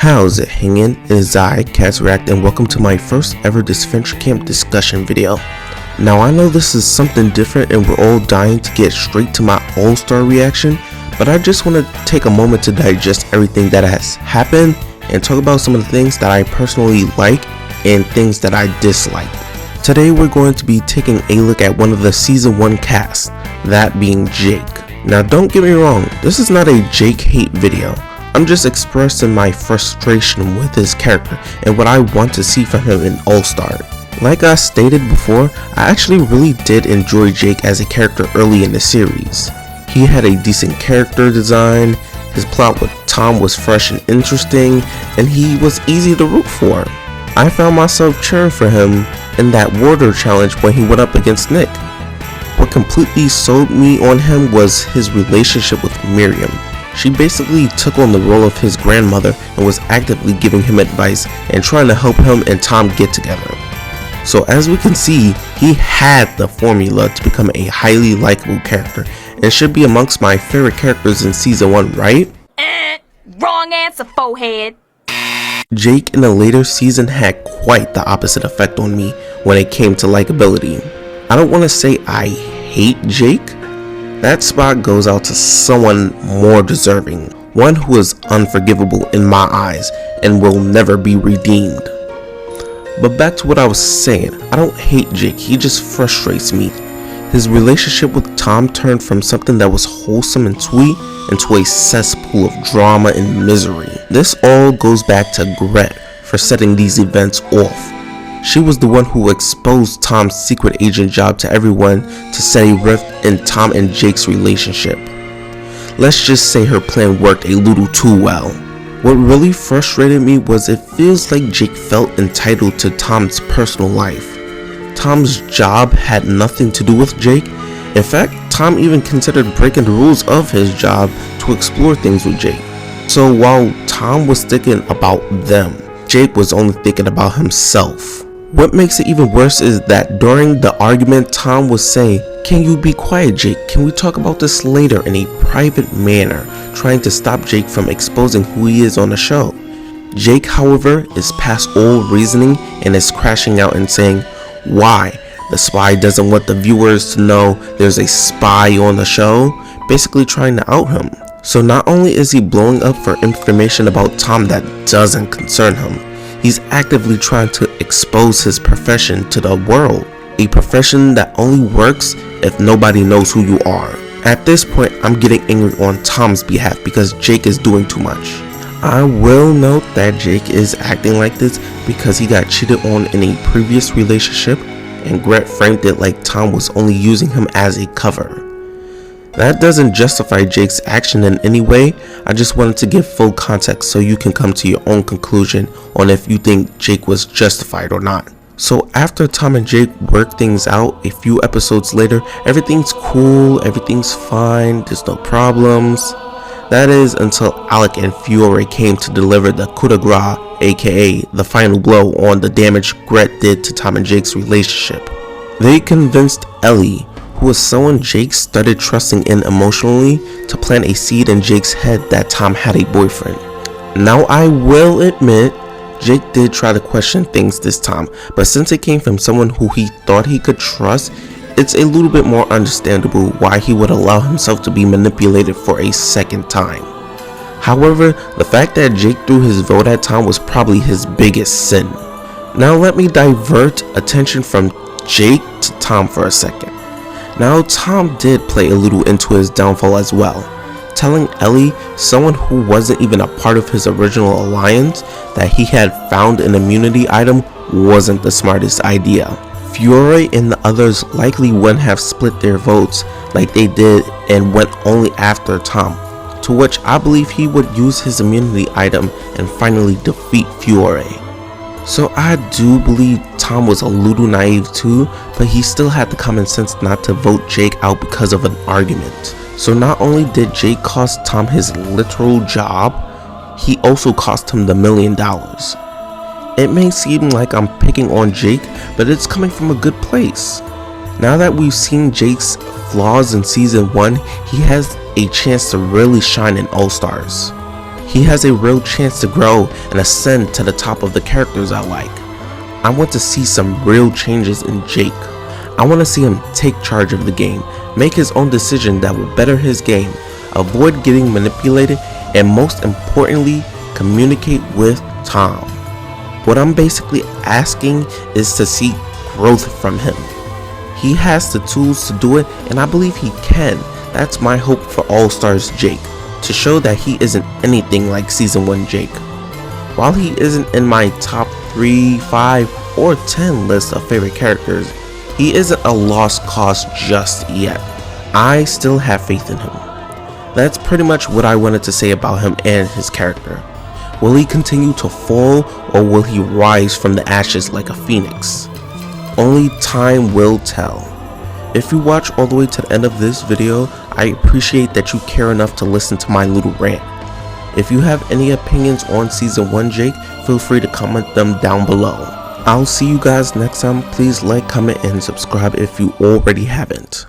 How's it hanging? It is I, Rant, and welcome to my first ever Disventure Camp discussion video. Now I know this is something different and we're all dying to get straight to my all-star reaction, but I just want to take a moment to digest everything that has happened and talk about some of the things that I personally like and things that I dislike. Today we're going to be taking a look at one of the season 1 casts, that being Jake. Now don't get me wrong, this is not a Jake hate video. I'm just expressing my frustration with his character and what I want to see from him in All-Star. Like I stated before, I actually really did enjoy Jake as a character early in the series. He had a decent character design, his plot with Tom was fresh and interesting, and he was easy to root for. I found myself cheering for him in that water challenge when he went up against Nick. What completely sold me on him was his relationship with Miriam. She basically took on the role of his grandmother and was actively giving him advice and trying to help him and Tom get together. So as we can see, he had the formula to become a highly likable character and should be amongst my favorite characters in season 1, right? Wrong answer, forehead. Jake in a later season had quite the opposite effect on me when it came to likability. I don't want to say I hate Jake. That spot goes out to someone more deserving, one who is unforgivable in my eyes and will never be redeemed. But back to what I was saying, I don't hate Jake, he just frustrates me. His relationship with Tom turned from something that was wholesome and sweet into a cesspool of drama and misery. This all goes back to Gret for setting these events off. She was the one who exposed Tom's secret agent job to everyone to set a rift in Tom and Jake's relationship. Let's just say her plan worked a little too well. What really frustrated me was it feels like Jake felt entitled to Tom's personal life. Tom's job had nothing to do with Jake. In fact, Tom even considered breaking the rules of his job to explore things with Jake. So while Tom was thinking about them, Jake was only thinking about himself. What makes it even worse is that during the argument, Tom would say, "Can you be quiet, Jake? Can we talk about this later?" in a private manner, trying to stop Jake from exposing who he is on the show. Jake, however, is past all reasoning and is crashing out and saying, "Why? The spy doesn't want the viewers to know there's a spy on the show," basically trying to out him. So not only is he blowing up for information about Tom that doesn't concern him, he's actively trying to expose his profession to the world, a profession that only works if nobody knows who you are. At this point, I'm getting angry on Tom's behalf because Jake is doing too much. I will note that Jake is acting like this because he got cheated on in a previous relationship and Gret framed it like Tom was only using him as a cover. That doesn't justify Jake's action in any way. I just wanted to give full context so you can come to your own conclusion on if you think Jake was justified or not. So after Tom and Jake work things out, a few episodes later, everything's cool, everything's fine, there's no problems. That is until Alec and Fiore came to deliver the coup de grace, aka the final blow on the damage Gret did to Tom and Jake's relationship. They convinced Ellie, who was someone Jake started trusting in emotionally, to plant a seed in Jake's head that Tom had a boyfriend. Now I will admit, Jake did try to question things this time, but since it came from someone who he thought he could trust, it's a little bit more understandable why he would allow himself to be manipulated for a second time. However, the fact that Jake threw his vote at Tom was probably his biggest sin. Now let me divert attention from Jake to Tom for a second. Now Tom did play a little into his downfall as well, telling Ellie, someone who wasn't even a part of his original alliance, that he had found an immunity item wasn't the smartest idea. Fiore and the others likely wouldn't have split their votes like they did and went only after Tom, to which I believe he would use his immunity item and finally defeat Fiore. So I do believe Tom was a little naive too, but he still had the common sense not to vote Jake out because of an argument. So not only did Jake cost Tom his literal job, he also cost him the $1 million. It may seem like I'm picking on Jake, but it's coming from a good place. Now that we've seen Jake's flaws in season 1, he has a chance to really shine in All-Stars. He has a real chance to grow and ascend to the top of the characters I like. I want to see some real changes in Jake. I want to see him take charge of the game, make his own decision that will better his game, avoid getting manipulated, and most importantly, communicate with Tom. What I'm basically asking is to see growth from him. He has the tools to do it, and I believe he can. That's my hope for All-Stars Jake, to show that he isn't anything like Season 1 Jake. While he isn't in my top 3, 5, or 10 list of favorite characters, he isn't a lost cause just yet. I still have faith in him. That's pretty much what I wanted to say about him and his character. Will he continue to fall, or will he rise from the ashes like a phoenix? Only time will tell. If you watch all the way to the end of this video, I appreciate that you care enough to listen to my little rant. If you have any opinions on Season 1 Jake, feel free to comment them down below. I'll see you guys next time. Please like, comment, and subscribe if you already haven't.